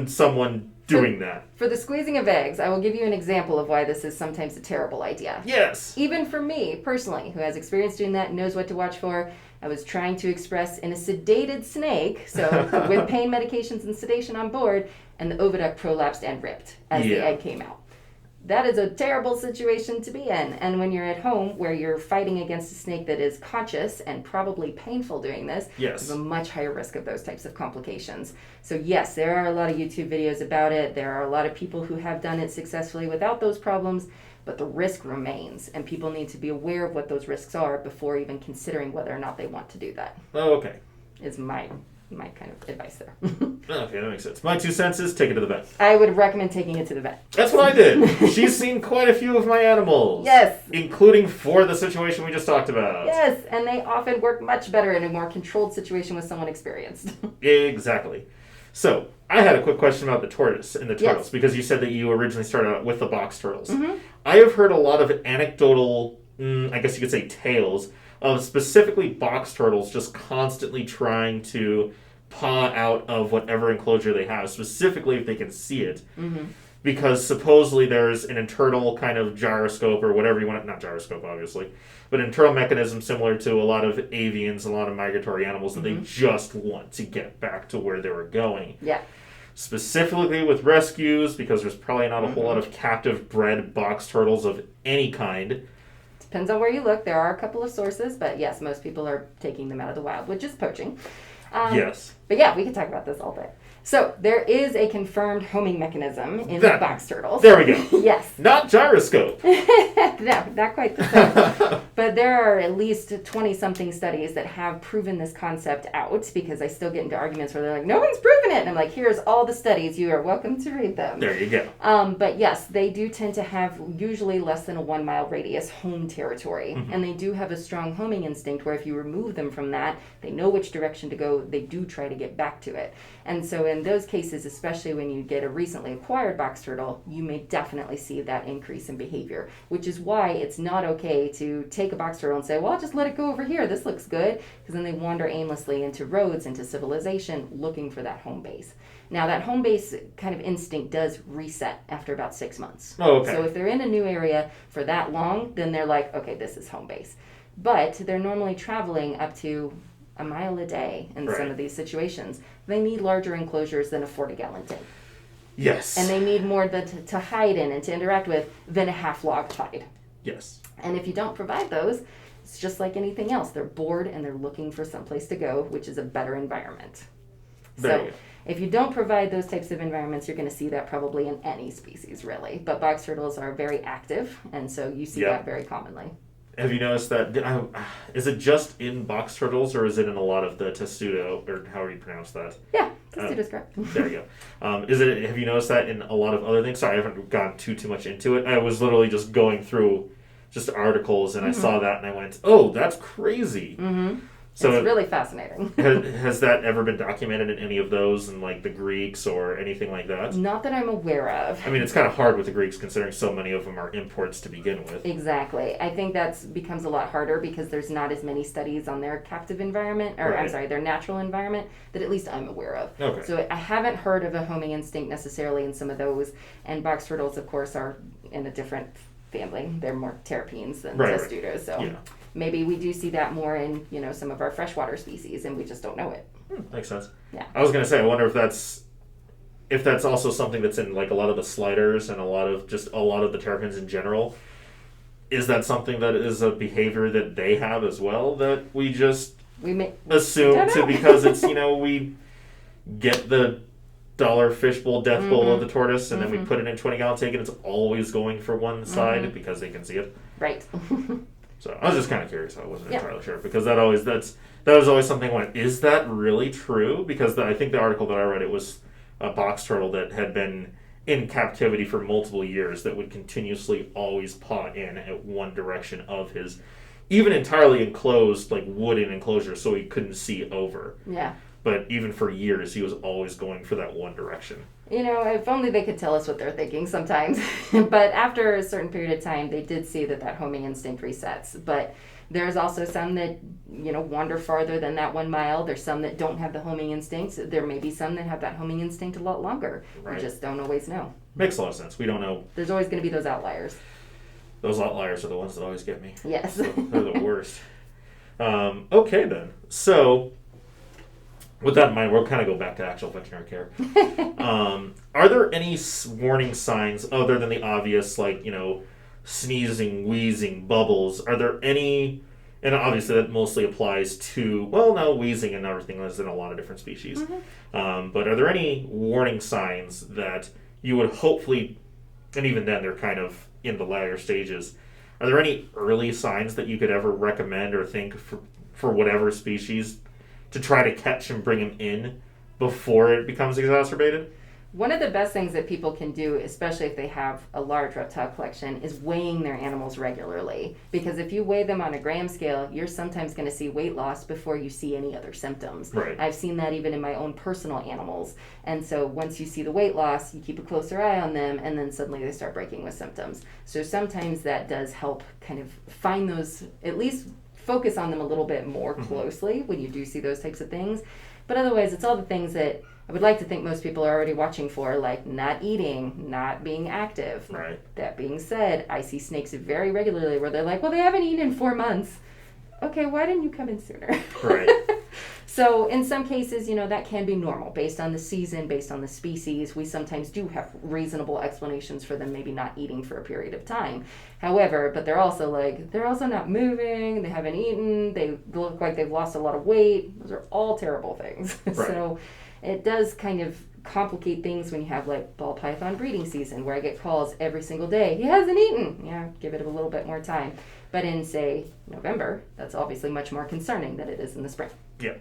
someone doing that? For the squeezing of eggs, I will give you an example of why this is sometimes a terrible idea. Yes. Even for me, personally, who has experience doing that and knows what to watch for, I was trying to express in a sedated snake, so with pain medications and sedation on board, and the oviduct prolapsed and ripped as the egg came out. That is a terrible situation to be in. And when you're at home where you're fighting against a snake that is conscious and probably painful doing this, there's a much higher risk of those types of complications. So yes, there are a lot of YouTube videos about it. There are a lot of people who have done it successfully without those problems, but the risk remains. And people need to be aware of what those risks are before even considering whether or not they want to do that. Oh, okay. Is my kind of advice there. Okay, that makes sense. My 2 cents is take it to the vet. I would recommend taking it to the vet. That's what I did. She's seen quite a few of my animals. Yes. Including for the situation we just talked about. Yes, and they often work much better in a more controlled situation with someone experienced. Exactly. So, I had a quick question about the tortoise and the turtles, because you said that you originally started out with the box turtles. I have heard a lot of anecdotal, I guess you could say tales, of specifically box turtles just constantly trying to paw out of whatever enclosure they have, specifically if they can see it. Because supposedly there's an internal kind of gyroscope or whatever you want, not gyroscope obviously, but internal mechanism similar to a lot of avians, a lot of migratory animals that they just want to get back to where they were going. Yeah. Specifically with rescues, because there's probably not a whole lot of captive bred box turtles of any kind. Depends on where you look. There are a couple of sources, but yes, most people are taking them out of the wild, which is poaching. Yes. But yeah, we could talk about this all day. So there is a confirmed homing mechanism in the box turtles. There we go. Yes. Not gyroscope. No, not quite the same. But there are at least 20-something studies that have proven this concept out, because I still get into arguments where they're like, no one's proven it. And I'm like, here's all the studies. You are welcome to read them. There you go. But yes, they do tend to have usually less than a 1-mile radius home territory. Mm-hmm. And they do have a strong homing instinct where if you remove them from that, they know which direction to go. They do try to get back to it. And so in those cases, especially when you get a recently acquired box turtle, you may definitely see that increase in behavior, which is why it's not okay to take a box turtle and say, well, I'll just let it go over here. This looks good. Because then they wander aimlessly into roads, into civilization, looking for that home base. Now, that home base kind of instinct does reset after about 6 months. Oh, okay. So if they're in a new area for that long, then they're like, okay, this is home base. But they're normally traveling up to a mile a day in some of these situations. They need larger enclosures than a 40-gallon tank. Yes. And they need more to hide in and to interact with than a half-log hide. Yes. And if you don't provide those, it's just like anything else. They're bored and they're looking for someplace to go, which is a better environment. So if you don't provide those types of environments, you're going to see that probably in any species, really. But box turtles are very active, and so you see that very commonly. Have you noticed that? Is it just in box turtles, or is it in a lot of the testudo, or however you pronounce that? Yeah, testudo's correct. There you go. Have you noticed that in a lot of other things? Sorry, I haven't gone too much into it. I was literally just going through just articles, and I saw that, and I went, "Oh, that's crazy." Mm-hmm. So it's really fascinating. Has that ever been documented in any of those, in like the Greeks or anything like that? Not that I'm aware of. I mean, it's kind of hard with the Greeks considering so many of them are imports to begin with. Exactly. I think that becomes a lot harder because there's not as many studies on their captive environment, or their natural environment, that at least I'm aware of. Okay. So I haven't heard of a homing instinct necessarily in some of those, and box turtles, of course, are in a different family. They're more terrapines than testudos, so maybe we do see that more in some of our freshwater species, and we just don't know it. Makes sense. Yeah. I was gonna say, I wonder if that's also something that's in like a lot of the sliders and a lot of the terrapins in general. Is that something that is a behavior that they have as well that we may assume to because it's we get the dollar fishbowl death bowl of the tortoise, and then we put it in a 20-gallon tank, and it's always going for one side because they can see it. Right. So I was just kind of curious. I wasn't entirely sure, because that was always something. Is that really true? Because I think the article that I read, it was a box turtle that had been in captivity for multiple years that would continuously always paw in at one direction of his, even entirely enclosed like wooden enclosure, so he couldn't see over. Yeah. But even for years, he was always going for that one direction. If only they could tell us what they're thinking sometimes. But after a certain period of time, they did see that homing instinct resets. But there's also some that, wander farther than that 1 mile. There's some that don't have the homing instincts. There may be some that have that homing instinct a lot longer. Right. We just don't always know. Makes a lot of sense. We don't know. There's always going to be those outliers. Those outliers are the ones that always get me. Yes. They're the worst. Okay, then. So, with that in mind, we'll kind of go back to actual veterinary care. Are there any warning signs other than the obvious, like, sneezing, wheezing, bubbles? Are there any, and obviously that mostly applies to, wheezing and everything is in a lot of different species. Mm-hmm. But are there any warning signs that you would hopefully, and even then they're kind of in the latter stages, are there any early signs that you could ever recommend or think for whatever species to try to catch and bring them in before it becomes exacerbated? One of the best things that people can do, especially if they have a large reptile collection, is weighing their animals regularly. Because if you weigh them on a gram scale, you're sometimes going to see weight loss before you see any other symptoms. Right. I've seen that even in my own personal animals. And so once you see the weight loss, you keep a closer eye on them, and then suddenly they start breaking with symptoms. So sometimes that does help kind of find those, at least focus on them a little bit more closely when you do see those types of things. But otherwise, it's all the things that I would like to think most people are already watching for, like not eating, not being active. Right. That being said, I see snakes very regularly where they're like, well, they haven't eaten in 4 months. Okay, why didn't you come in sooner? Right. So in some cases, that can be normal based on the season, based on the species. We sometimes do have reasonable explanations for them maybe not eating for a period of time. However, but they're also not moving, they haven't eaten, they look like they've lost a lot of weight. Those are all terrible things. Right. So it does kind of complicate things when you have like ball python breeding season, where I get calls every single day. He hasn't eaten. Yeah, give it a little bit more time. But in, say, November, that's obviously much more concerning than it is in the spring. Yeah.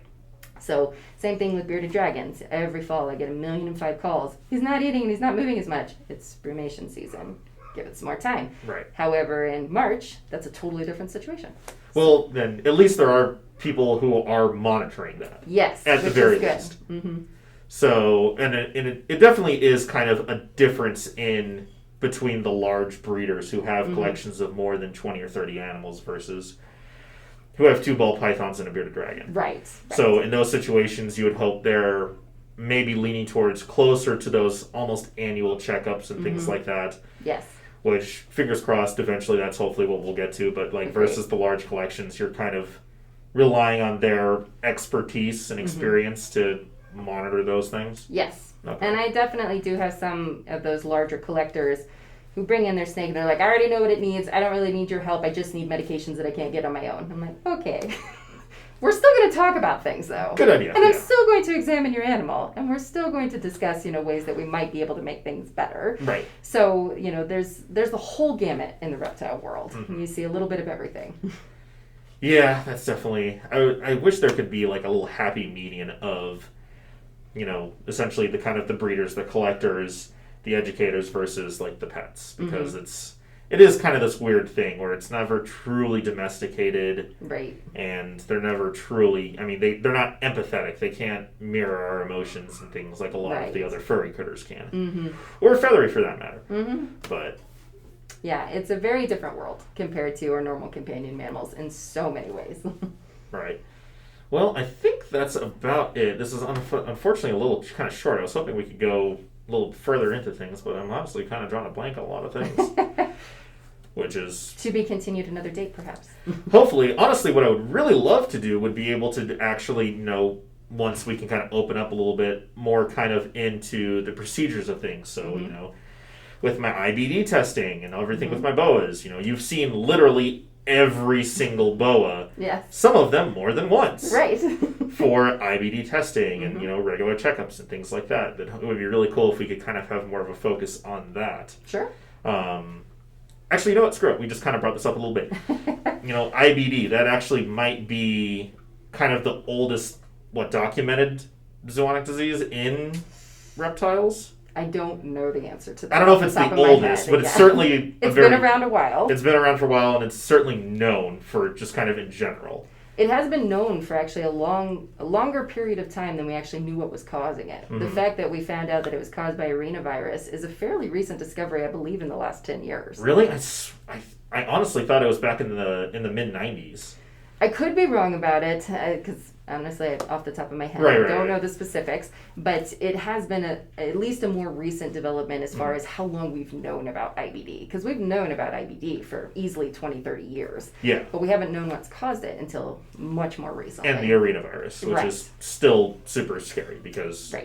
So same thing with bearded dragons. Every fall I get 1,000,005 calls. He's not eating and he's not moving as much. It's brumation season. Give it some more time. Right. However, in March, that's a totally different situation. Well, then at least there are people who are monitoring that. Yes. At the very least. Mm-hmm. So, and it definitely is kind of a difference in between the large breeders who have collections of more than 20 or 30 animals versus who have 2 ball pythons and a bearded dragon. Right. So in those situations, you would hope they're maybe leaning towards closer to those almost annual checkups and things like that. Yes. Which, fingers crossed, eventually that's hopefully what we'll get to. But versus the large collections, you're kind of relying on their expertise and experience to monitor those things. Yes. Okay. And I definitely do have some of those larger collectors who bring in their snake and they're like, I already know what it needs. I don't really need your help. I just need medications that I can't get on my own. I'm like, okay. We're still going to talk about things, though. Good idea. And I'm still going to examine your animal. And we're still going to discuss, ways that we might be able to make things better. Right. So, there's the whole gamut in the reptile world. Mm-hmm. You see a little bit of everything. Yeah, that's definitely... I wish there could be, like, a little happy median of, essentially the kind of the breeders, the collectors, the educators versus, like, the pets. Because it is kind of this weird thing where it's never truly domesticated. Right. And they're never truly... they're not empathetic. They can't mirror our emotions and things like a lot of the other furry critters can. Mm-hmm. Or feathery, for that matter. Mm-hmm. But... yeah, it's a very different world compared to our normal companion mammals in so many ways. Right. Well, I think that's about it. This is unfortunately a little kind of short. I was hoping we could go a little further into things, but I'm honestly kind of drawing a blank on a lot of things. Which is... to be continued another date, perhaps. Hopefully. Honestly, what I would really love to do would be able to actually, once we can kind of open up a little bit more kind of into the procedures of things. So, with my IBD testing and everything with my boas, you've seen literally every single boa. Yes. Some of them more than once. Right. For IBD testing and, regular checkups and things like that. But it would be really cool if we could kind of have more of a focus on that. Sure. Actually, you know what? Screw it. We just kind of brought this up a little bit. IBD, that actually might be kind of the oldest, documented zoonotic disease in reptiles? I don't know the answer to that. I don't know if it's the oldest, but it's certainly... It's been around a while. It's been around for a while, and it's certainly known for just kind of in general. It has been known for actually a longer period of time than we actually knew what was causing it. Mm-hmm. The fact that we found out that it was caused by arenavirus is a fairly recent discovery, I believe, in the last 10 years. Really? I honestly thought it was back in the mid-90s. I could be wrong about it, because honestly, off the top of my head, I don't know the specifics, but it has been at least a more recent development as far as how long we've known about IBD, because we've known about IBD for easily 20, 30 years. Yeah. But we haven't known what's caused it until much more recently. And the arenavirus, which is still super scary, because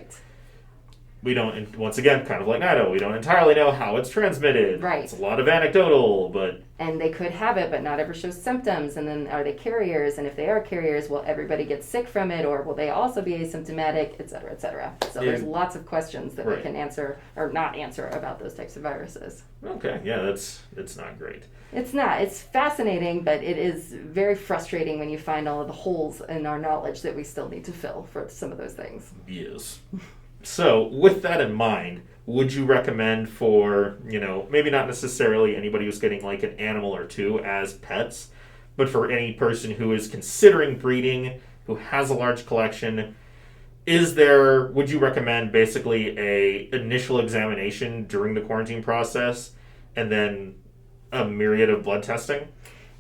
we don't, once again, kind of like Nido, we don't entirely know how it's transmitted. Right. It's a lot of anecdotal, but... and they could have it, but not ever show symptoms. And then are they carriers? And if they are carriers, will everybody get sick from it? Or will they also be asymptomatic, et cetera, et cetera? So there's lots of questions that we can answer or not answer about those types of viruses. Okay, yeah, it's not great. It's not. It's fascinating, but it is very frustrating when you find all of the holes in our knowledge that we still need to fill for some of those things. Yes. So, with that in mind, would you recommend for, maybe not necessarily anybody who's getting like an animal or two as pets, but for any person who is considering breeding, who has a large collection, would you recommend basically a initial examination during the quarantine process and then a myriad of blood testing?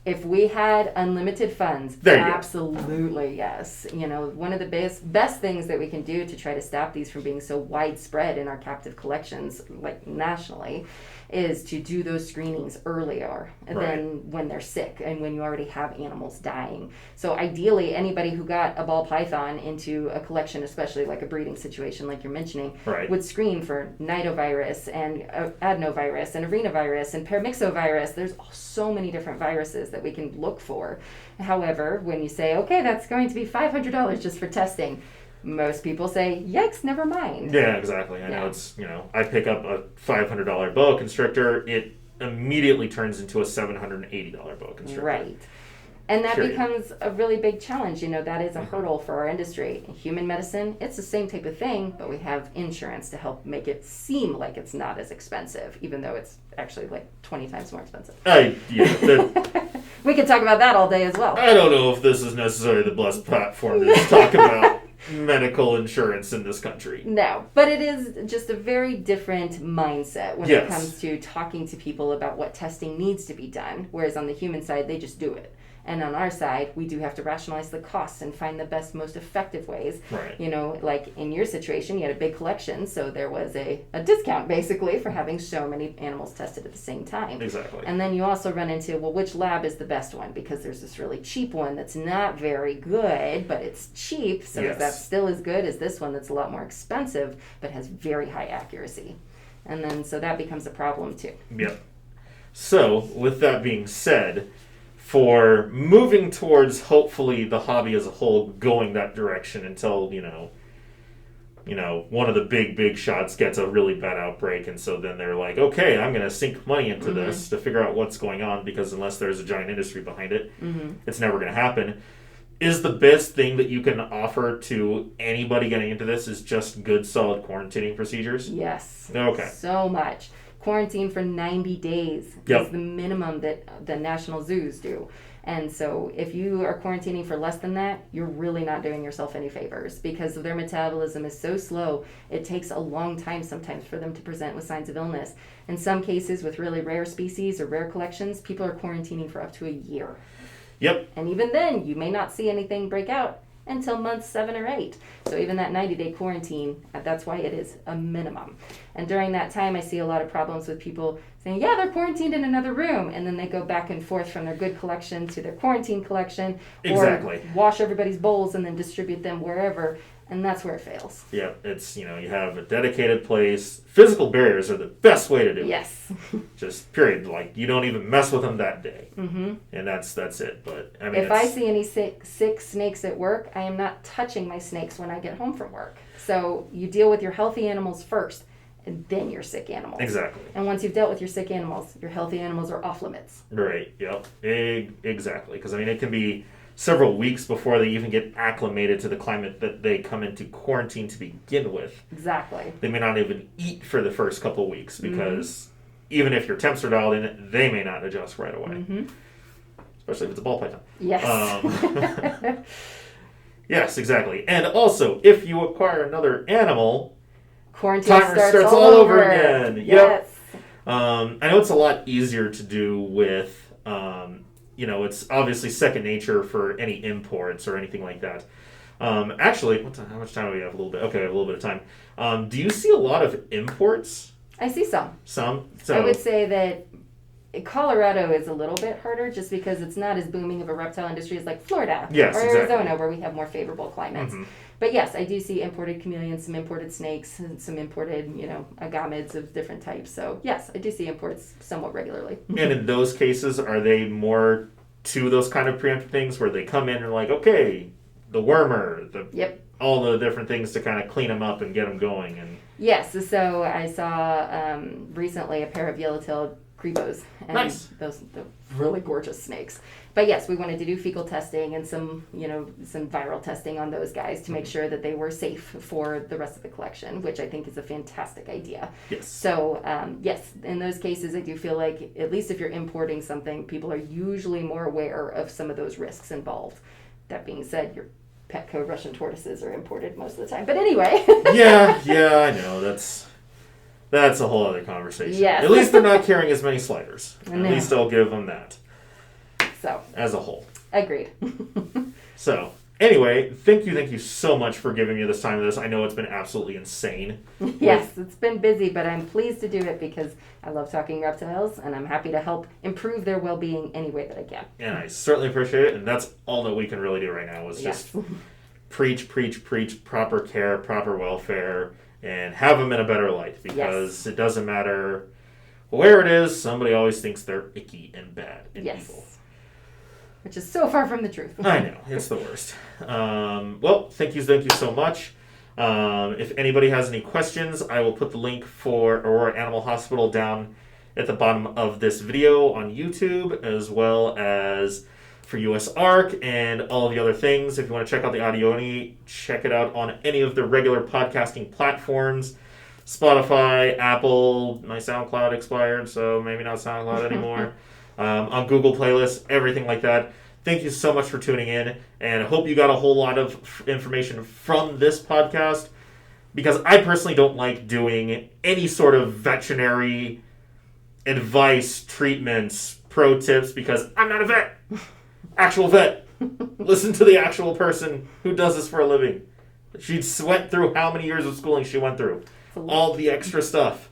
If we had unlimited funds, absolutely yes. You know, one of the best things that we can do to try to stop these from being so widespread in our captive collections, like nationally, is to do those screenings earlier than when they're sick and when you already have animals dying. So ideally, anybody who got a ball python into a collection, especially like a breeding situation like you're mentioning, would screen for nidovirus and adenovirus and arenavirus and paramyxovirus. There's so many different viruses that we can look for. However, when you say, okay, that's going to be $500 just for testing, most people say, yikes, never mind. Yeah, exactly. I know it's, you know, I pick up a $500 boa constrictor, it immediately turns into a $780 boa constrictor. Right. And that becomes a really big challenge. You know, that is a hurdle for our industry. In human medicine, it's the same type of thing, but we have insurance to help make it seem like it's not as expensive, even though it's actually like 20 times more expensive. We could talk about that all day as well. I don't know if this is necessarily the best platform to talk about medical insurance in this country. No, but it is just a very different mindset when it comes to talking to people about what testing needs to be done, whereas on the human side, they just do it. And on our side, we do have to rationalize the costs and find the best, most effective ways. Right. You know, like in your situation, you had a big collection, so there was a discount basically for having so many animals tested at the same time. Exactly. And then you also run into, well, which lab is the best one? Because there's this really cheap one that's not very good, but it's cheap, so is that still as good as this one that's a lot more expensive, but has very high accuracy? And then, so that becomes a problem too. Yep. So, with that being said, for moving towards hopefully the hobby as a whole going that direction until, you know, one of the big shots gets a really bad outbreak, and so then they're like, okay, I'm going to sink money into this to figure out what's going on, because unless there's a giant industry behind it, it's never going to happen. Is the best thing that you can offer to anybody getting into this is just good, solid quarantining procedures? Yes. Okay. So much. Quarantine for 90 days is the minimum that the national zoos do. And so if you are quarantining for less than that, you're really not doing yourself any favors, because their metabolism is so slow. It takes a long time sometimes for them to present with signs of illness. In some cases, with really rare species or rare collections, people are quarantining for up to a year. Yep. And even then, you may not see anything break out until month 7 or 8. So even that 90-day quarantine, that's why it is a minimum. And during that time, I see a lot of problems with people saying, yeah, they're quarantined in another room, and then they go back and forth from their good collection to their quarantine collection, or wash everybody's bowls and then distribute them wherever, and that's where it fails. Yeah, it's, you know, you have a dedicated place. Physical barriers are the best way to do it. Yes. Just period. Like, you don't even mess with them that day. Mm-hmm. And that's it. But I mean, if I see any sick snakes at work, I am not touching my snakes when I get home from work. So you deal with your healthy animals first, and then your sick animals. Exactly. And once you've dealt with your sick animals, your healthy animals are off limits. Right. Yep. Exactly. Because I mean, it can be several weeks before they even get acclimated to the climate that they come into quarantine to begin with. Exactly. They may not even eat for the first couple of weeks, because even if your temps are dialed in, they may not adjust right away. Mm-hmm. Especially if it's a ball python. Yes. Yes, exactly. And also, if you acquire another animal, quarantine starts all over again. Yep. Yes. I know it's a lot easier to do with, you know, it's obviously second nature for any imports or anything like that. Actually, how much time do we have? A little bit. Okay, I have a little bit of time. Do you see a lot of imports? I see some. Some? So, I would say that Colorado is a little bit harder, just because it's not as booming of a reptile industry as like Florida or Arizona, where we have more favorable climates. Mm-hmm. But yes, I do see imported chameleons, some imported snakes, and some imported, you know, agamids of different types. So yes, I do see imports somewhat regularly. And in those cases, are they more to those kind of preemptive things where they come in and like, okay, the wormer, all the different things to kind of clean them up and get them going? And yes, so I saw recently a pair of yellow-tailed grebos, and those really gorgeous snakes. But yes, we wanted to do fecal testing and some viral testing on those guys to make sure that they were safe for the rest of the collection, which I think is a fantastic idea. Yes. So yes, in those cases, I do feel like, at least if you're importing something, people are usually more aware of some of those risks involved. That being said, your Petco Russian tortoises are imported most of the time. But anyway. yeah, I know. That's a whole other conversation. Yes. At least they're not carrying as many sliders. At least I'll give them that. So as a whole. Agreed. So anyway, thank you so much for giving me this time of this. I know it's been absolutely insane. Yes, it's been busy, but I'm pleased to do it because I love talking reptiles, and I'm happy to help improve their well-being any way that I can. And I certainly appreciate it, and that's all that we can really do right now is just preach, proper care, proper welfare, and have them in a better light, because it doesn't matter where it is, somebody always thinks they're icky and bad and evil. Which is so far from the truth. I know. It's the worst. Well, thank you so much. If anybody has any questions, I will put the link for Aurora Animal Hospital down at the bottom of this video on YouTube, as well as for US ARC and all of the other things. If you want to check out the audio, check it out on any of the regular podcasting platforms. Spotify, Apple, my SoundCloud expired, so maybe not SoundCloud anymore. On Google Playlists, everything like that. Thank you so much for tuning in, and I hope you got a whole lot of information from this podcast, because I personally don't like doing any sort of veterinary advice, treatments, pro tips, because I'm not a vet. Actual vet. Listen to the actual person who does this for a living. She went through how many years of schooling she went through. All the extra stuff.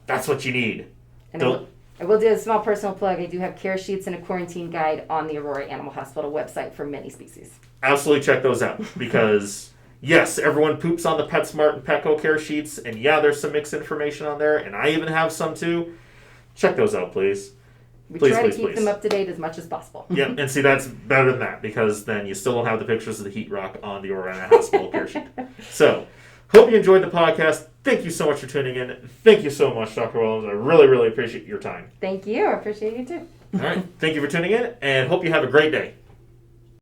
That's what you need. And I will do a small personal plug. I do have care sheets and a quarantine guide on the Aurora Animal Hospital website for many species. Absolutely check those out, because yes, everyone poops on the PetSmart and Petco care sheets, and yeah, there's some mixed information on there, and I even have some too. Check those out, please. We try to keep them up to date as much as possible. Yeah, and see, that's better than that, because then you still don't have the pictures of the heat rock on the Aurora Hospital care sheet. So, hope you enjoyed the podcast. Thank you so much for tuning in. Thank you so much, Dr. Willems. I really appreciate your time. Thank you. I appreciate you too. All right. Thank you for tuning in, and hope you have a great day.